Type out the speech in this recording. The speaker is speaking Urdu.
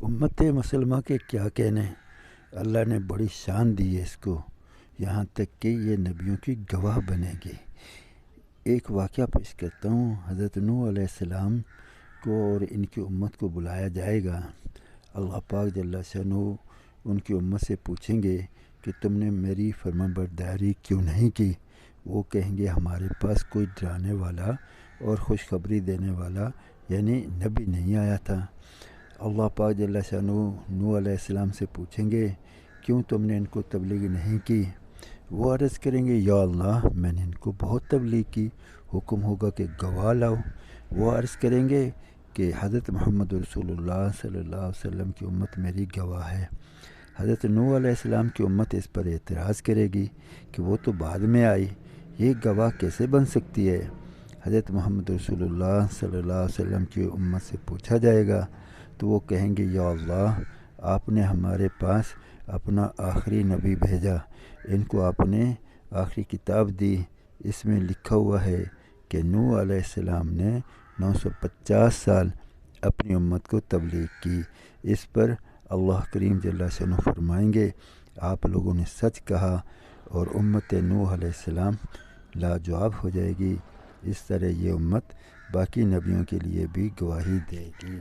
امت مسلمہ کے کیا کہنے، اللہ نے بڑی شان دی ہے اس کو، یہاں تک کہ یہ نبیوں کی گواہ بنے گی۔ ایک واقعہ پیش کرتا ہوں۔ حضرت نوح علیہ السلام کو اور ان کی امت کو بلایا جائے گا۔ اللہ پاک جل شانہ ان کی امت سے پوچھیں گے کہ تم نے میری فرمانبرداری کیوں نہیں کی؟ وہ کہیں گے ہمارے پاس کوئی ڈرانے والا اور خوشخبری دینے والا یعنی نبی نہیں آیا تھا۔ اللہ پاک جل شانہ نوح علیہ السلام سے پوچھیں گے کیوں تم نے ان کو تبلیغ نہیں کی؟ وہ عرض کریں گے یا اللہ میں نے ان کو بہت تبلیغ کی، حکم ہوگا کہ گواہ لاؤ۔ وہ عرض کریں گے کہ حضرت محمد رسول اللہ صلی اللہ علیہ وسلم کی امت میری گواہ ہے۔ حضرت نوح علیہ السلام کی امت اس پر اعتراض کرے گی کہ وہ تو بعد میں آئی، یہ گواہ کیسے بن سکتی ہے؟ حضرت محمد رسول اللہ صلی اللہ علیہ وسلم کی امت سے پوچھا جائے گا تو وہ کہیں گے یا اللہ آپ نے ہمارے پاس اپنا آخری نبی بھیجا، ان کو آپ نے آخری کتاب دی، اس میں لکھا ہوا ہے کہ نوح علیہ السلام نے 950 سال اپنی امت کو تبلیغ کی۔ اس پر اللہ کریم جل شانہ فرمائیں گے آپ لوگوں نے سچ کہا، اور امت نوح علیہ السلام لاجواب ہو جائے گی۔ اس طرح یہ امت باقی نبیوں کے لیے بھی گواہی دے گی۔